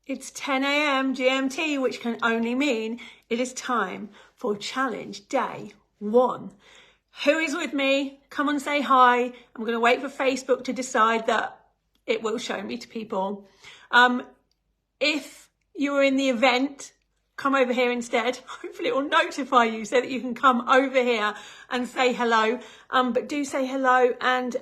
It's 10 a.m. GMT, which can only mean it is time for challenge day 1. Who is with me? Come and say hi. I'm going to wait for Facebook to decide that it will show me to people. If you are in the event, come over here instead. Hopefully it will notify you so that you can come over here and say hello. But do say hello. And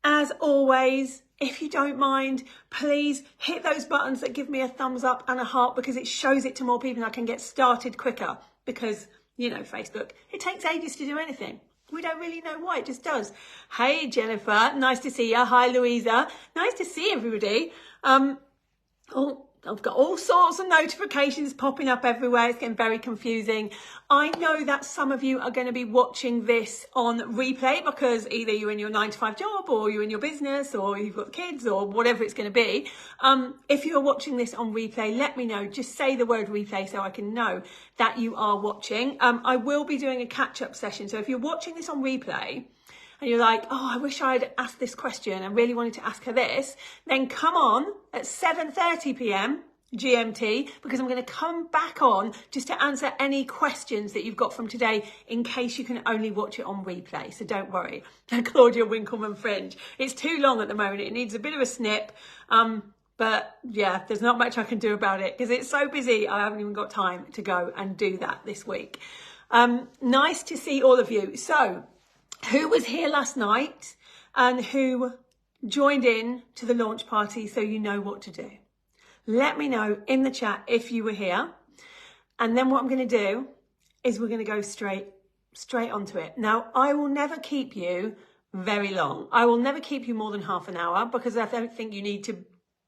as always, if you don't mind, please hit those buttons that give me a thumbs up and a heart, because it shows it to more people and I can get started quicker. Because, you know, Facebook, it takes ages to do anything. We don't really know why, it just does. Hey, Jennifer, nice to see you. Hi, Louisa. Nice to see everybody. I've got all sorts of notifications popping up everywhere. It's getting very confusing. I know that some of you are going to be watching this on replay because either you're in your 9-to-5 job or you're in your business or you've got kids or whatever it's going to be. If you're watching this on replay, let me know. Just say the word replay so I can know that you are watching. I will be doing a catch-up session. So if you're watching this on replay, and you're like, oh, I wish I'd asked this question. I really wanted to ask her this. Then come on at 7:30 p.m. GMT, because I'm going to come back on just to answer any questions that you've got from today in case you can only watch it on replay. So don't worry. Claudia Winkleman Fringe. It's too long at the moment. It needs a bit of a snip. But yeah, there's not much I can do about it because it's so busy. I haven't even got time to go and do that this week. Nice to see all of you. So, who was here last night and who joined in to the launch party so you know what to do? Let me know in the chat if you were here. And then what I'm going to do is we're going to go straight onto it. Now, I will never keep you very long. I will never keep you more than half an hour because I don't think you need to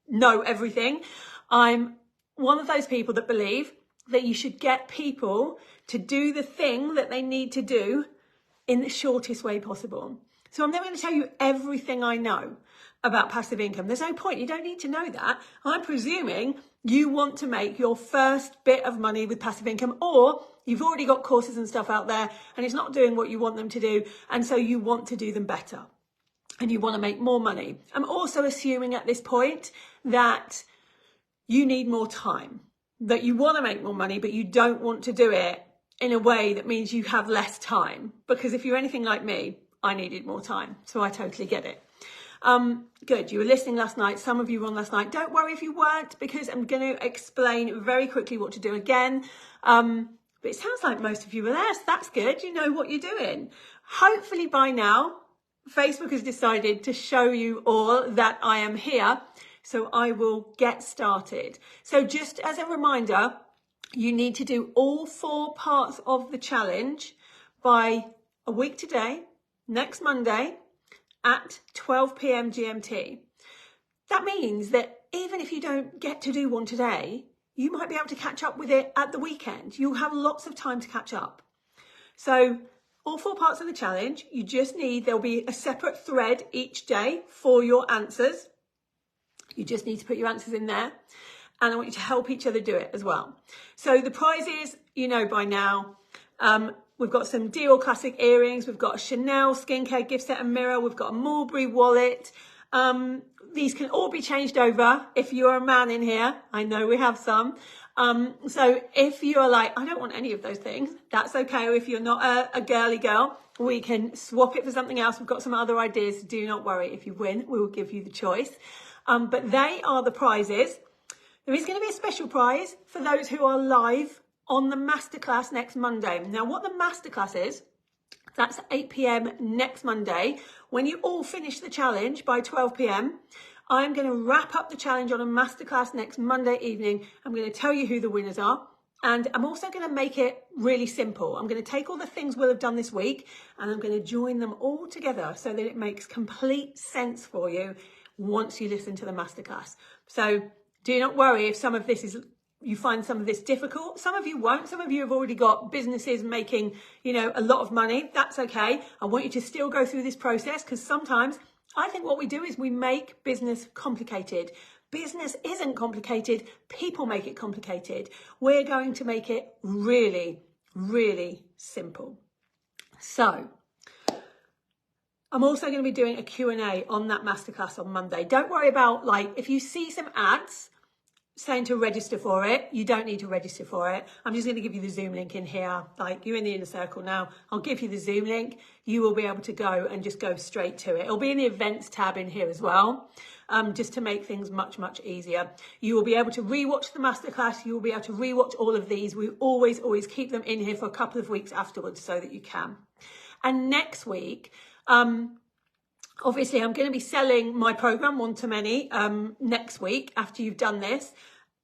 know everything. I'm one of those people that believe that you should get people to do the thing that they need to do in the shortest way possible. So I'm never going to tell you everything I know about passive income. There's no point. You don't need to know that. I'm presuming you want to make your first bit of money with passive income, or you've already got courses and stuff out there and it's not doing what you want them to do. And so you want to do them better and you want to make more money. I'm also assuming at this point that you need more time, that you want to make more money, but you don't want to do it in a way that means you have less time. Because if you're anything like me, I needed more time. So I totally get it. Good. You were listening last night. Some of you were on last night. Don't worry if you weren't, because I'm going to explain very quickly what to do again. But it sounds like most of you were there. So that's good. You know what you're doing. Hopefully by now, Facebook has decided to show you all that I am here. So I will get started. So just as a reminder, you need to do all 4 parts of the challenge by a week today, next Monday at 12 p.m. GMT. That means that even if you don't get to do one today, you might be able to catch up with it at the weekend. You'll have lots of time to catch up. So all 4 parts of the challenge, you just need, there'll be a separate thread each day for your answers. You just need to put your answers in there. And I want you to help each other do it as well. So the prizes, you know by now, we've got some Dior classic earrings. We've got a Chanel skincare gift set and mirror. We've got a Mulberry wallet. These can all be changed over if you're a man in here. I know we have some. So if you're like, I don't want any of those things, that's okay. Or if you're not a girly girl, we can swap it for something else. We've got some other ideas. Do not worry. If you win, we will give you the choice. But they are the prizes. There is going to be a special prize for those who are live on the masterclass next Monday. Now, what the masterclass is, that's 8 p.m. next Monday. When you all finish the challenge by 12 p.m, I'm going to wrap up the challenge on a masterclass next Monday evening. I'm going to tell you who the winners are. And I'm also going to make it really simple. I'm going to take all the things we'll have done this week and I'm going to join them all together so that it makes complete sense for you once you listen to the masterclass. So do not worry if some of this is, you find some of this difficult. Some of you won't. Some of you have already got businesses making, a lot of money. That's okay. I want you to still go through this process because sometimes I think what we do is we make business complicated. Business isn't complicated. People make it complicated. We're going to make it really, really simple. So I'm also going to be doing a Q&A on that masterclass on Monday. Don't worry about if you see some ads, saying to register for it. You don't need to register for it. I'm just going to give you the Zoom link in here. Like, you're in the inner circle now. I'll give you the Zoom link. You will be able to go and just go straight to it. It'll be in the events tab in here as well, just to make things much, much easier. You will be able to rewatch the masterclass. You will be able to rewatch all of these. We always keep them in here for a couple of weeks afterwards so that you can. And next week, obviously, I'm going to be selling my program, One to Many, next week after you've done this.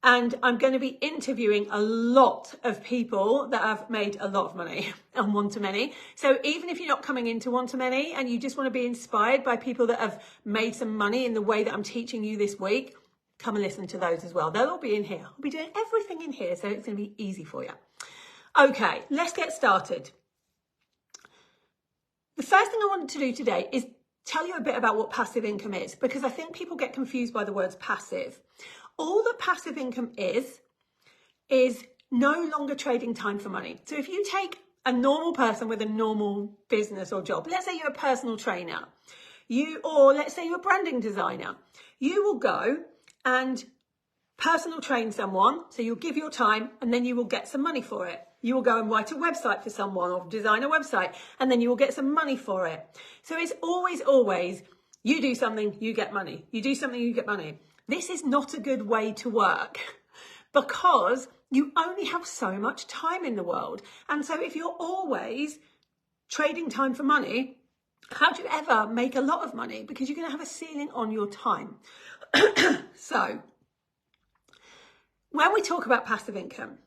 And I'm going to be interviewing a lot of people that have made a lot of money on One to Many. So even if you're not coming into One to Many and you just want to be inspired by people that have made some money in the way that I'm teaching you this week, come and listen to those as well. They'll all be in here. I'll be doing everything in here, so it's going to be easy for you. Okay, let's get started. The first thing I wanted to do today is tell you a bit about what passive income is, because I think people get confused by the words passive. All that passive income is no longer trading time for money. So if you take a normal person with a normal business or job, let's say you're a personal trainer, or let's say you're a branding designer, you will go and personal train someone. So you'll give your time and then you will get some money for it. You will go and write a website for someone or design a website and then you will get some money for it. So it's always, you do something, you get money. You do something, you get money. This is not a good way to work because you only have so much time in the world. And so if you're always trading time for money, how do you ever make a lot of money? Because you're going to have a ceiling on your time. So when we talk about passive income,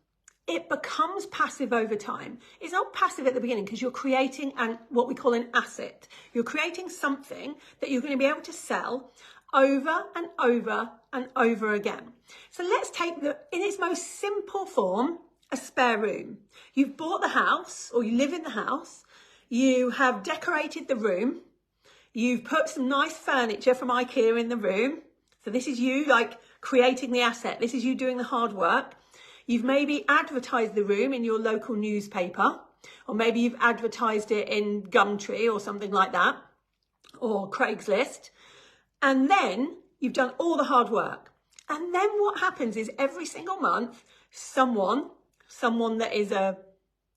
it becomes passive over time. It's not passive at the beginning because you're creating what we call an asset. You're creating something that you're going to be able to sell over and over and over again. So let's take in its most simple form, a spare room. You've bought the house or you live in the house. You have decorated the room. You've put some nice furniture from IKEA in the room. So this is you like creating the asset. This is you doing the hard work. You've maybe advertised the room in your local newspaper, or maybe you've advertised it in Gumtree or something like that, or Craigslist. And then you've done all the hard work. And then what happens is every single month, someone that is a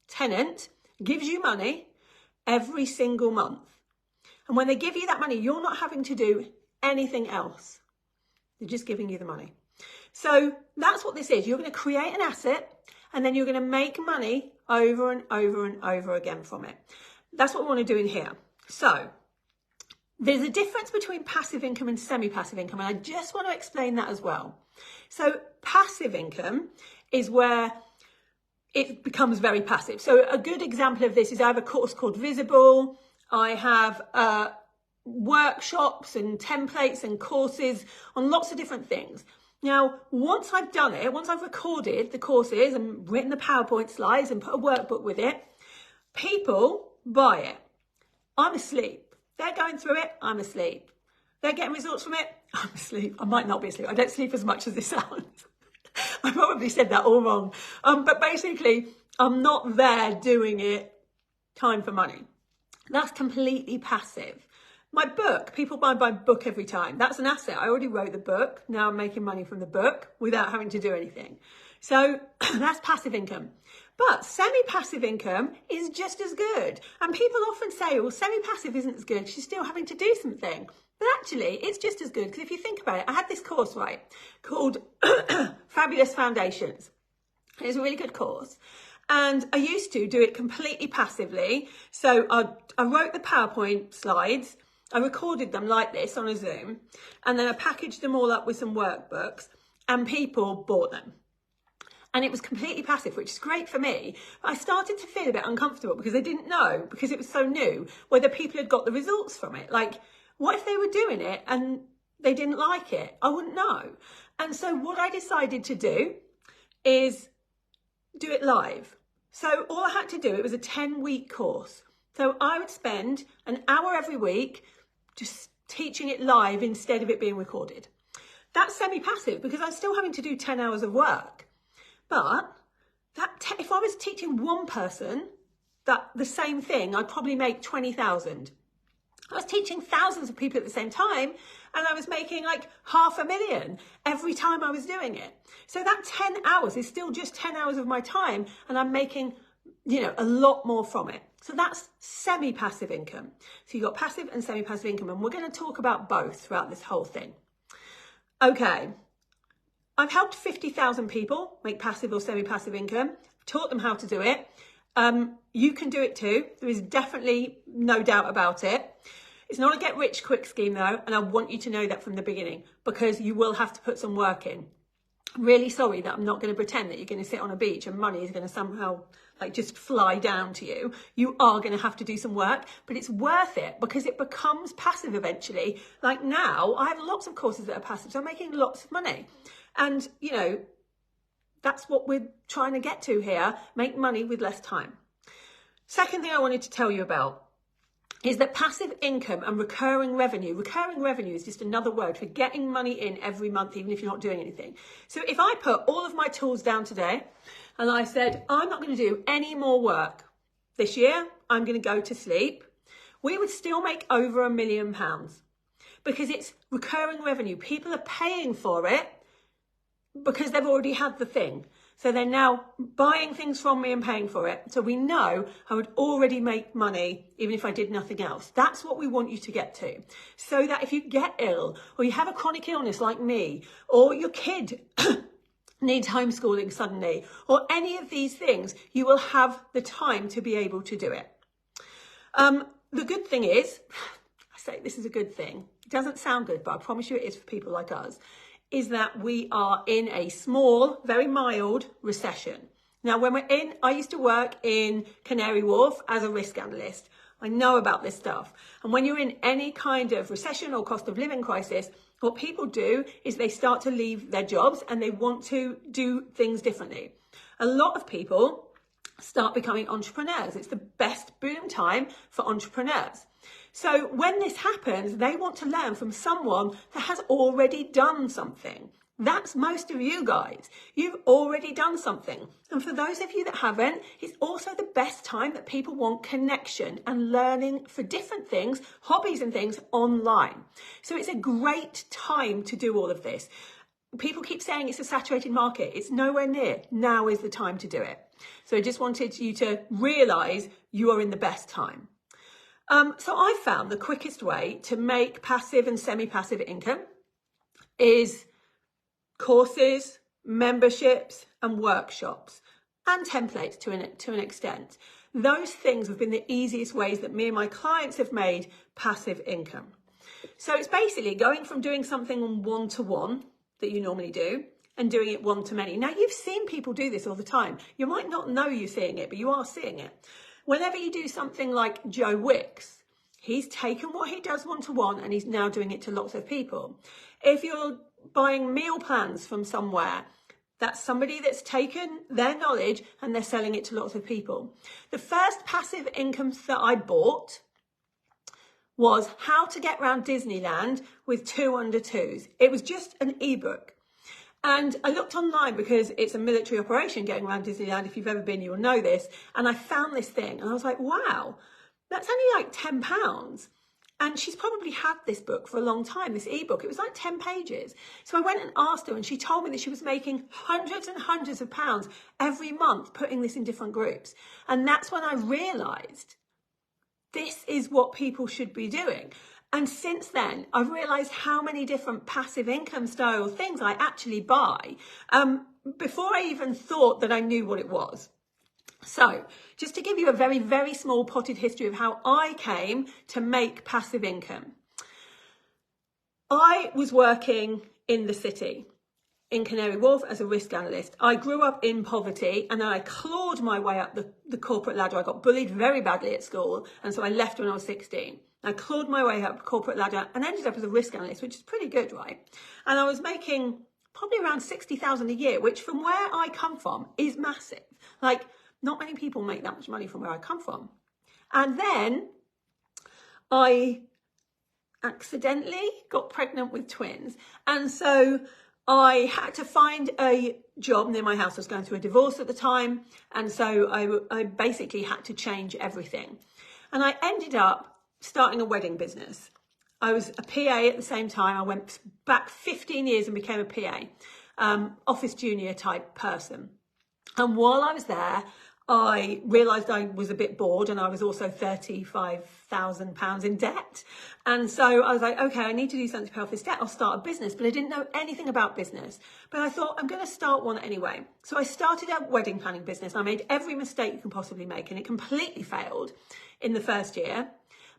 tenant gives you money every single month. And when they give you that money, you're not having to do anything else. They're just giving you the money. So that's what this is. You're going to create an asset and then you're going to make money over and over and over again from it. That's what we want to do in here. So there's a difference between passive income and semi-passive income, and I just want to explain that as well. So passive income is where it becomes very passive. So a good example of this is I have a course called Visible. I have workshops and templates and courses on lots of different things. Now, once I've done it, once I've recorded the courses and written the PowerPoint slides and put a workbook with it, people buy it. I'm asleep. They're going through it, I'm asleep. They're getting results from it, I'm asleep. I might not be asleep. I don't sleep as much as this sounds. I probably said that all wrong. But basically, I'm not there doing it time for money. That's completely passive. My book, people buy my book every time. That's an asset. I already wrote the book. Now I'm making money from the book without having to do anything. So that's passive income. But semi-passive income is just as good. And people often say, well, semi-passive isn't as good. She's still having to do something. But actually, it's just as good. Because if you think about it, I had this course, right, called Fabulous Foundations. It's a really good course. And I used to do it completely passively. So I wrote the PowerPoint slides. I recorded them like this on a Zoom. And then I packaged them all up with some workbooks. And people bought them. And it was completely passive, which is great for me. But I started to feel a bit uncomfortable because I didn't know, because it was so new, whether people had got the results from it. Like, what if they were doing it and they didn't like it? I wouldn't know. And so what I decided to do is do it live. So all I had to do, it was a 10-week course. So I would spend an hour every week just teaching it live instead of it being recorded. That's semi-passive because I'm still having to do 10 hours of work. But if I was teaching one person the same thing, I'd probably make 20,000. I was teaching thousands of people at the same time, and I was making like 500,000 every time I was doing it. So that 10 hours is still just 10 hours of my time, and I'm making, you know, a lot more from it. So that's semi-passive income. So you've got passive and semi-passive income, and we're going to talk about both throughout this whole thing. Okay, I've helped 50,000 people make passive or semi-passive income, taught them how to do it. You can do it too. There is definitely no doubt about it. It's not a get rich quick scheme though, and I want you to know that from the beginning, because you will have to put some work in. Really sorry that I'm not going to pretend that you're going to sit on a beach and money is going to somehow like just fly down to you. You are going to have to do some work, but it's worth it because it becomes passive eventually. Like now, I have lots of courses that are passive, so I'm making lots of money. And, you know, that's what we're trying to get to here, make money with less time. Second thing I wanted to tell you about is that passive income and recurring revenue is just another word for getting money in every month, even if you're not doing anything. So if I put all of my tools down today and I said, I'm not going to do any more work this year, I'm going to go to sleep, we would still make over £1 million because it's recurring revenue. People are paying for it because they've already had the thing. So they're now buying things from me and paying for it. So we know I would already make money even if I did nothing else. That's what we want you to get to. So that if you get ill or you have a chronic illness like me, or your kid needs homeschooling suddenly, or any of these things, you will have the time to be able to do it. The good thing is, I say this is a good thing. It doesn't sound good, but I promise you it is for people like us, is that we are in a small, very mild recession. Now, when we're in, I used to work in Canary Wharf as a risk analyst. I know about this stuff. And when you're in any kind of recession or cost of living crisis, what people do is they start to leave their jobs and they want to do things differently. A lot of people start becoming entrepreneurs. It's the best boom time for entrepreneurs. So when this happens, they want to learn from someone that has already done something. That's most of you guys. You've already done something. And for those of you that haven't, it's also the best time that people want connection and learning for different things, hobbies and things online. So it's a great time to do all of this. People keep saying it's a saturated market. It's nowhere near. Now is the time to do it. So I just wanted you to realise you are in the best time. So I found the quickest way to make passive and semi-passive income is courses, memberships and workshops and templates to an extent. Those things have been the easiest ways that me and my clients have made passive income. So it's basically going from doing something one-to-one that you normally do and doing it one-to-many. Now, you've seen people do this all the time. You might not know you're seeing it, but you are seeing it. Whenever you do something like Joe Wicks, he's taken what he does one-to-one and he's now doing it to lots of people. If you're buying meal plans from somewhere, that's somebody that's taken their knowledge and they're selling it to lots of people. The first passive income that I bought was How to Get Around Disneyland with 2 under 2s. It was just an ebook. And I looked online because it's a military operation getting around Disneyland. If you've ever been, you'll know this. And I found this thing and I was like, wow, that's only like £10. And she's probably had this book for a long time, this ebook. It was like 10 pages. So I went and asked her and she told me that she was making hundreds and hundreds of pounds every month putting this in different groups. And that's when I realised this is what people should be doing. And since then, I've realised how many different passive income style things I actually buy before I even thought that I knew what it was. So just to give you a very, very small potted history of how I came to make passive income. I was working in the city in Canary Wharf as a risk analyst. I grew up in poverty and then I clawed my way up the corporate ladder. I got bullied very badly at school and so I left when I was 16. I clawed my way up the corporate ladder and ended up as a risk analyst, which is pretty good, right? And I was making probably around 60,000 a year, which from where I come from is massive. Like, not many people make that much money from where I come from. And then I accidentally got pregnant with twins. And so I had to find a job near my house. I was going through a divorce at the time. And so I basically had to change everything. And I ended up starting a wedding business. I was a PA at the same time. I went back 15 years and became a PA, office junior type person. And while I was there, I realised I was a bit bored, and I was also £35,000 in debt. And so I was like, okay, I need to do something to pay off this debt. I'll start a business. But I didn't know anything about business. But I thought, I'm going to start one anyway. So I started a wedding planning business. I made every mistake you can possibly make, and it completely failed in the first year.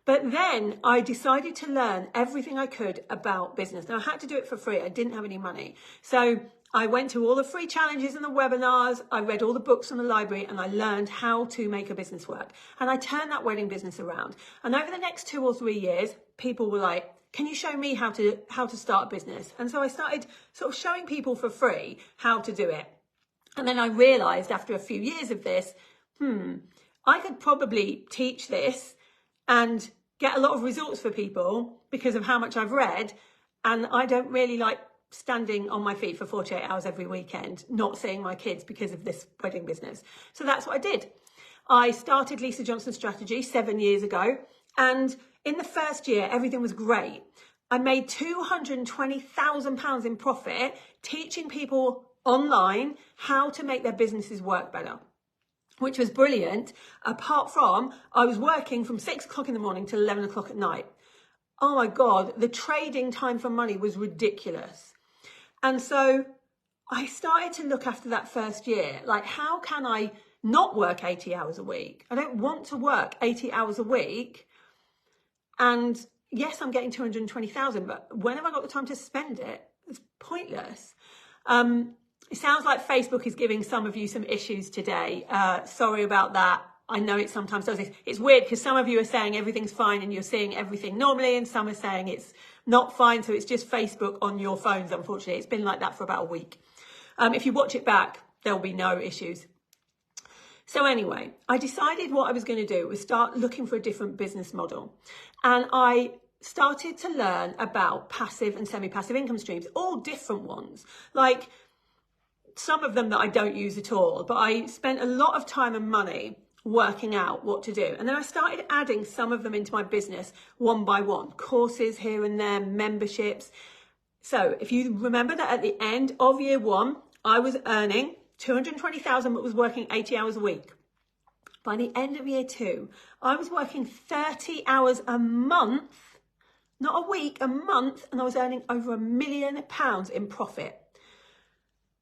But then I decided to learn everything I could about business. Now, I had to do it for free. I didn't have any money. So I went to all the free challenges and the webinars. I read all the books from the library, and I learned how to make a business work. And I turned that wedding business around. And over the next 2 or 3 years, people were like, can you show me how to start a business? And so I started sort of showing people for free how to do it. And then I realized after a few years of this, I could probably teach this and get a lot of results for people because of how much I've read. And I don't really like standing on my feet for 48 hours every weekend, not seeing my kids because of this wedding business. So that's what I did. I started Lisa Johnson Strategy 7 years ago. And in the first year, everything was great. I made £220,000 in profit teaching people online how to make their businesses work better, which was brilliant, apart from I was working from 6 o'clock in the morning till 11 o'clock at night. Oh my God, the trading time for money was ridiculous. And so I started to look after that first year, like, how can I not work 80 hours a week? I don't want to work 80 hours a week. And yes, I'm getting 220,000, but when have I got the time to spend it? It's pointless. It sounds like Facebook is giving some of you some issues today. Sorry about that. I know it sometimes does this. It's weird because some of you are saying everything's fine and you're seeing everything normally, and some are saying it's not fine. So it's just Facebook on your phones, unfortunately. It's been like that for about a week. If you watch it back, there'll be no issues. So anyway, I decided what I was going to do was start looking for a different business model. And I started to learn about passive and semi-passive income streams, all different ones. Like, some of them that I don't use at all, but I spent a lot of time and money working out what to do. And then I started adding some of them into my business one by one, courses here and there, memberships. So if you remember that at the end of year one, I was earning 220,000, but was working 80 hours a week. By the end of year two, I was working 30 hours a month, not a week, a month, and I was earning over £1 million in profit.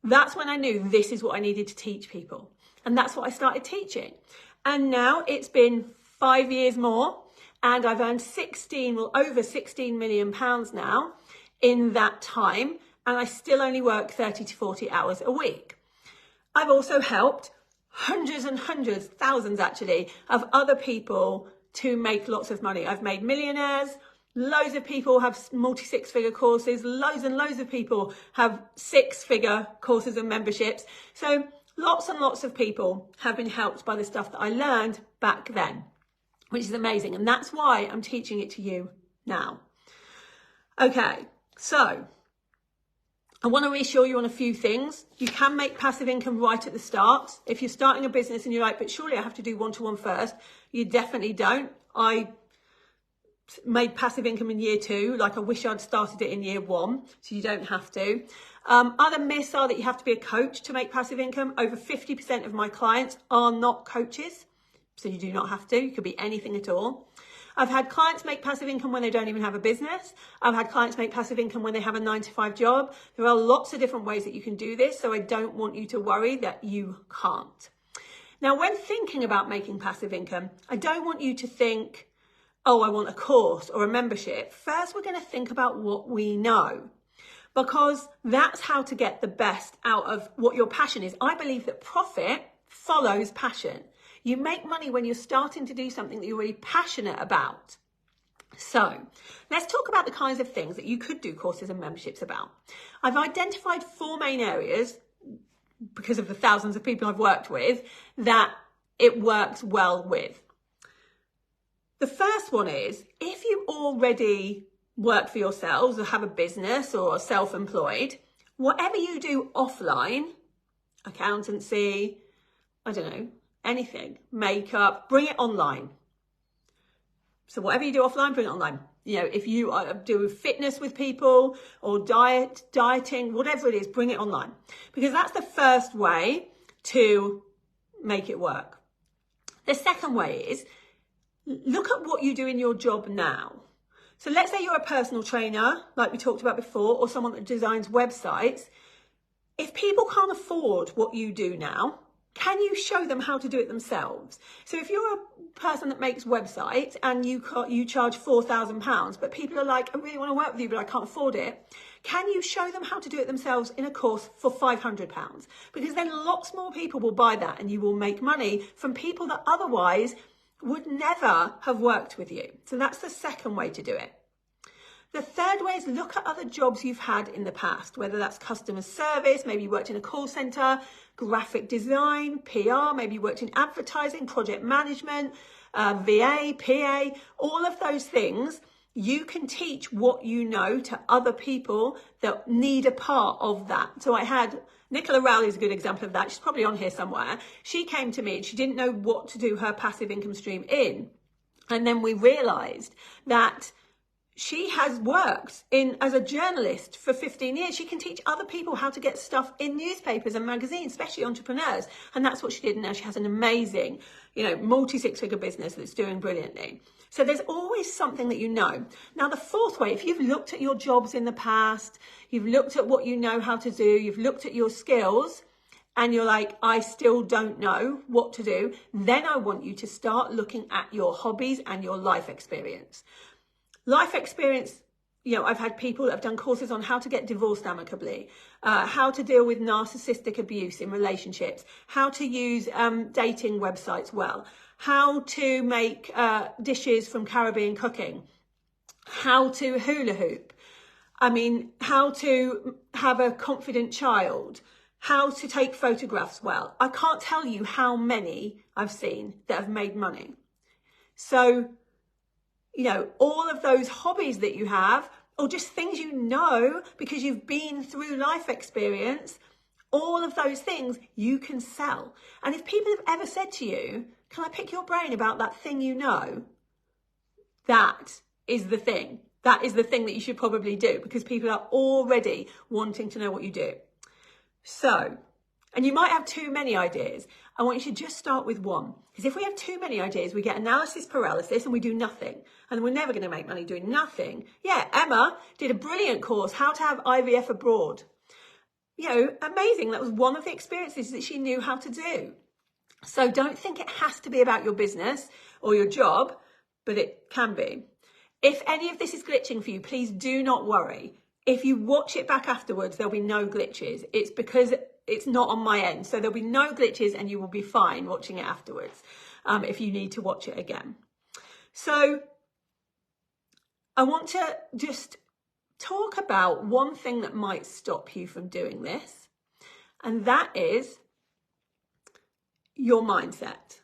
That's when I knew this is what I needed to teach people. And that's what I started teaching. And now it's been 5 years more, and I've earned over £16 million now in that time. And I still only work 30 to 40 hours a week. I've also helped hundreds and hundreds, thousands actually, of other people to make lots of money. I've made millionaires. Loads of people have multi-six-figure courses. Loads and loads of people have six-figure courses and memberships. So lots and lots of people have been helped by the stuff that I learned back then, which is amazing. And that's why I'm teaching it to you now. Okay, so I want to reassure you on a few things. You can make passive income right at the start. If you're starting a business and you're like, but surely I have to do one-to-one first, you definitely don't. I made passive income in year two. Like, I wish I'd started it in year one, so you don't have to. Other myths are that you have to be a coach to make passive income. Over 50% of my clients are not coaches, so you do not have to. You could be anything at all. I've had clients make passive income when they don't even have a business. I've had clients make passive income when they have a 9-to-5 job. There are lots of different ways that you can do this, so I don't want you to worry that you can't. Now, when thinking about making passive income, I don't want you to think, oh, I want a course or a membership. First, we're going to think about what we know, because that's how to get the best out of what your passion is. I believe that profit follows passion. You make money when you're starting to do something that you're really passionate about. So let's talk about the kinds of things that you could do courses and memberships about. I've identified 4 main areas, because of the thousands of people I've worked with, that it works well with. The first one is, if you already work for yourselves or have a business or are self-employed, whatever you do offline, accountancy, I don't know, anything, makeup, bring it online. So whatever you do offline, bring it online. You know, if you do fitness with people or dieting, whatever it is, bring it online, because that's the first way to make it work. The second way is look at what you do in your job now. So let's say you're a personal trainer, like we talked about before, or someone that designs websites. If people can't afford what you do now, can you show them how to do it themselves? So if you're a person that makes websites and you charge £4,000, but people are like, I really want to work with you, but I can't afford it. Can you show them how to do it themselves in a course for £500? Because then lots more people will buy that, and you will make money from people that otherwise would never have worked with you. So that's the second way to do it. The third way is look at other jobs you've had in the past, whether that's customer service, maybe you worked in a call center, graphic design, PR, maybe you worked in advertising, project management, VA, PA, all of those things. You can teach what you know to other people that need a part of that. So I had Nicola Rowley is a good example of that. She's probably on here somewhere. She came to me and she didn't know what to do her passive income stream in. And then we realized that she has worked as a journalist for 15 years. She can teach other people how to get stuff in newspapers and magazines, especially entrepreneurs. And that's what she did. And now she has an amazing, multi-six-figure business that's doing brilliantly. So there's always something that you know. Now, the fourth way, if you've looked at your jobs in the past, you've looked at what you know how to do, you've looked at your skills, and you're like, I still don't know what to do, then I want you to start looking at your hobbies and your life experience. Life experience, I've had people that have done courses on how to get divorced amicably, how to deal with narcissistic abuse in relationships, how to use dating websites well, how to make dishes from Caribbean cooking, how to hula hoop, how to have a confident child, how to take photographs well. I can't tell you how many I've seen that have made money. So, all of those hobbies that you have, or just things you know because you've been through life experience, all of those things you can sell. And if people have ever said to you, can I pick your brain about that thing you know? That is the thing. That is the thing that you should probably do, because people are already wanting to know what you do. So, and you might have too many ideas. I want you to just start with one. Because if we have too many ideas, we get analysis paralysis and we do nothing. And we're never going to make money doing nothing. Yeah, Emma did a brilliant course, How to Have IVF Abroad. Amazing. That was one of the experiences that she knew how to do. So don't think it has to be about your business or your job, but it can be. If any of this is glitching for you, please do not worry. If you watch it back afterwards, there'll be no glitches. It's because it's not on my end. So there'll be no glitches and you will be fine watching it afterwards if you need to watch it again. So I want to just talk about one thing that might stop you from doing this. And that is your mindset.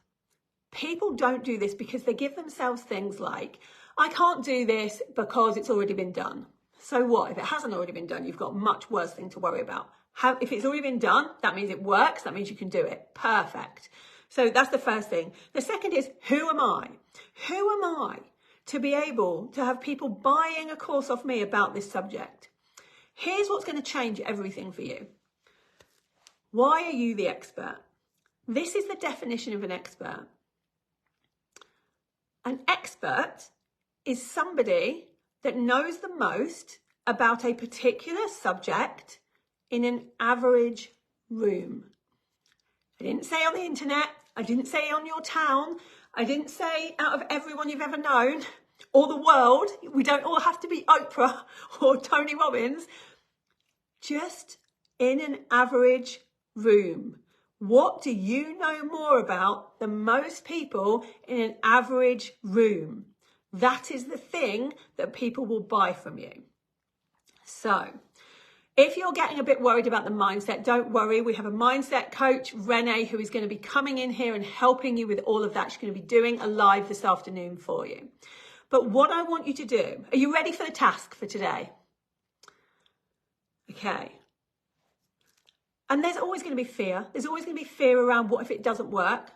People don't do this because they give themselves things like, I can't do this because it's already been done. So what? If it hasn't already been done, you've got a much worse thing to worry about. If it's already been done, that means it works. That means you can do it. Perfect. So that's the first thing. The second is, who am I? Who am I to be able to have people buying a course off me about this subject? Here's what's going to change everything for you. Why are you the expert? This is the definition of an expert. An expert is somebody that knows the most about a particular subject in an average room. I didn't say on the internet, I didn't say on your town, I didn't say out of everyone you've ever known, or the world. We don't all have to be Oprah or Tony Robbins. Just in an average room. What do you know more about than most people in an average room? That is the thing that people will buy from you. So, if you're getting a bit worried about the mindset, don't worry. We have a mindset coach, Renee, who is going to be coming in here and helping you with all of that. She's going to be doing a live this afternoon for you. But what I want you to do, are you ready for the task for today? Okay. And there's always going to be fear. There's always going to be fear around what if it doesn't work?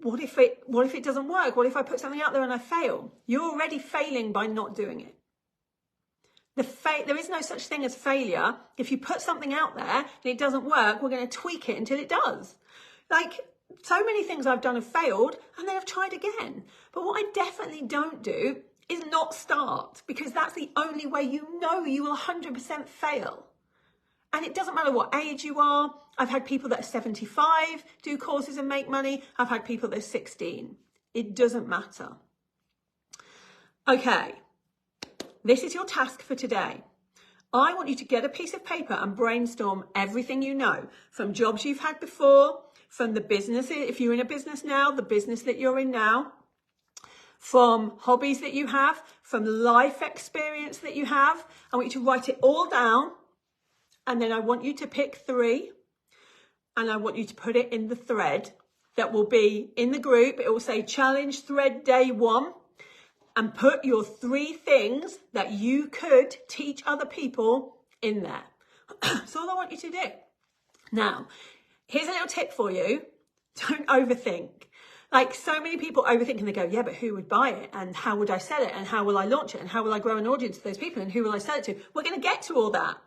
what if it doesn't work? What if I put something out there and I fail? You're already failing by not doing it. There is no such thing as failure. If you put something out there and it doesn't work, we're going to tweak it until it does. Like, so many things I've done have failed and then I've tried again. But what I definitely don't do is not start, because that's the only way you will 100% fail. And it doesn't matter what age you are. I've had people that are 75 do courses and make money. I've had people that are 16. It doesn't matter. Okay, this is your task for today. I want you to get a piece of paper and brainstorm everything you know, from jobs you've had before, from the business, if you're in a business now, the business that you're in now, from hobbies that you have, from life experience that you have. I want you to write it all down. And then I want you to pick 3, and I want you to put it in the thread that will be in the group. It will say challenge thread day 1, and put your 3 things that you could teach other people in there. That's all I want you to do. Now, here's a little tip for you. Don't overthink. Like, so many people overthink and they go, yeah, but who would buy it? And how would I sell it? And how will I launch it? And how will I grow an audience of those people? And who will I sell it to? We're going to get to all that.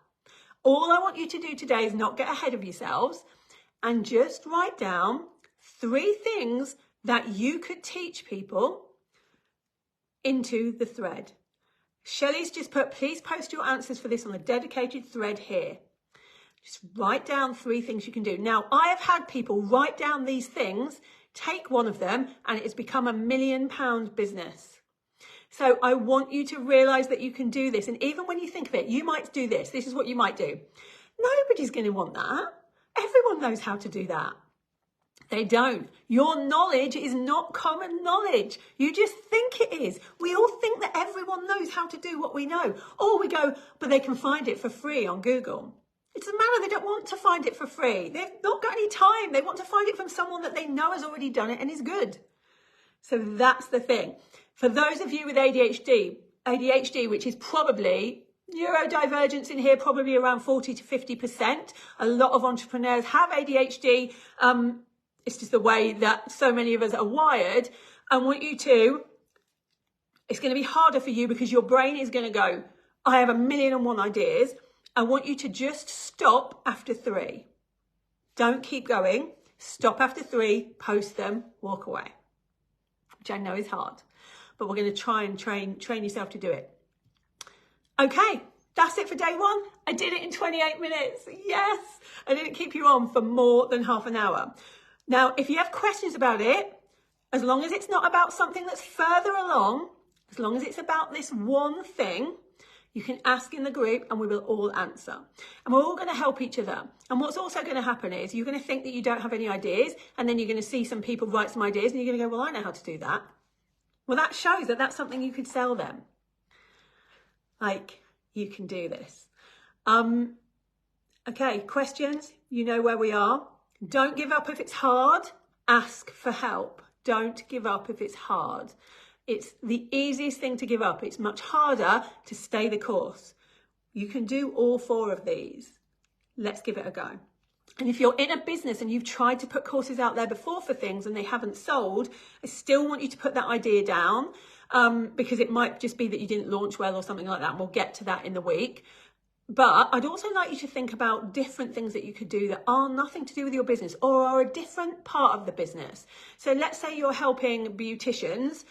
All I want you to do today is not get ahead of yourselves and just write down 3 things that you could teach people into the thread. Shelley's just put, please post your answers for this on a dedicated thread here. Just write down 3 things you can do. Now, I have had people write down these things, take one of them, and it's become £1 million business. So I want you to realize that you can do this. And even when you think of it, you might do this. This is what you might do. Nobody's going to want that. Everyone knows how to do that. They don't. Your knowledge is not common knowledge. You just think it is. We all think that everyone knows how to do what we know. Or we go, but they can find it for free on Google. It doesn't matter. They don't want to find it for free. They've not got any time. They want to find it from someone that they know has already done it and is good. So that's the thing. For those of you with ADHD, which is probably neurodivergence in here, probably around 40 to 50%. A lot of entrepreneurs have ADHD. It's just the way that so many of us are wired. I want you to, it's going to be harder for you because your brain is going to go, I have 1,000,001 ideas. I want you to just stop after 3. Don't keep going. Stop after 3, post them, walk away. Which I know is hard, but we're going to try and train yourself to do it. Okay, that's it for day 1. I did it in 28 minutes. Yes, I didn't keep you on for more than half an hour. Now, if you have questions about it, as long as it's not about something that's further along, as long as it's about this one thing, you can ask in the group and we will all answer. And we're all going to help each other. And what's also going to happen is you're going to think that you don't have any ideas, and then you're going to see some people write some ideas and you're going to go, well, I know how to do that. Well, that shows that that's something you could sell them. Like, you can do this. Okay, questions? You know where we are. Don't give up if it's hard. Ask for help. Don't give up if it's hard. It's the easiest thing to give up. It's much harder to stay the course. You can do all 4 of these. Let's give it a go. And if you're in a business and you've tried to put courses out there before for things and they haven't sold, I still want you to put that idea down, because it might just be that you didn't launch well or something like that. And we'll get to that in the week. But I'd also like you to think about different things that you could do that are nothing to do with your business or are a different part of the business. So let's say you're helping beauticians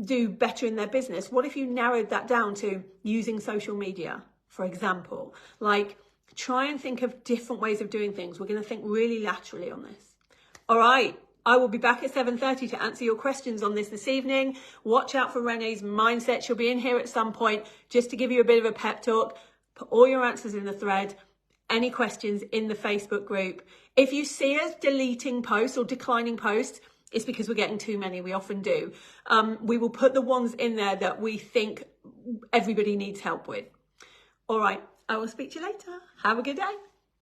do better in their business. What if you narrowed that down to using social media, for example? Like, try and think of different ways of doing things. We're going to think really laterally on this. All right. I will be back at 7:30 to answer your questions on this evening. Watch out for Renee's mindset. She'll be in here at some point just to give you a bit of a pep talk. Put all your answers in the thread. Any questions in the Facebook group. If you see us deleting posts or declining posts, it's because we're getting too many. We often do. We will put the ones in there that we think everybody needs help with. All right. I will speak to you later. Have a good day.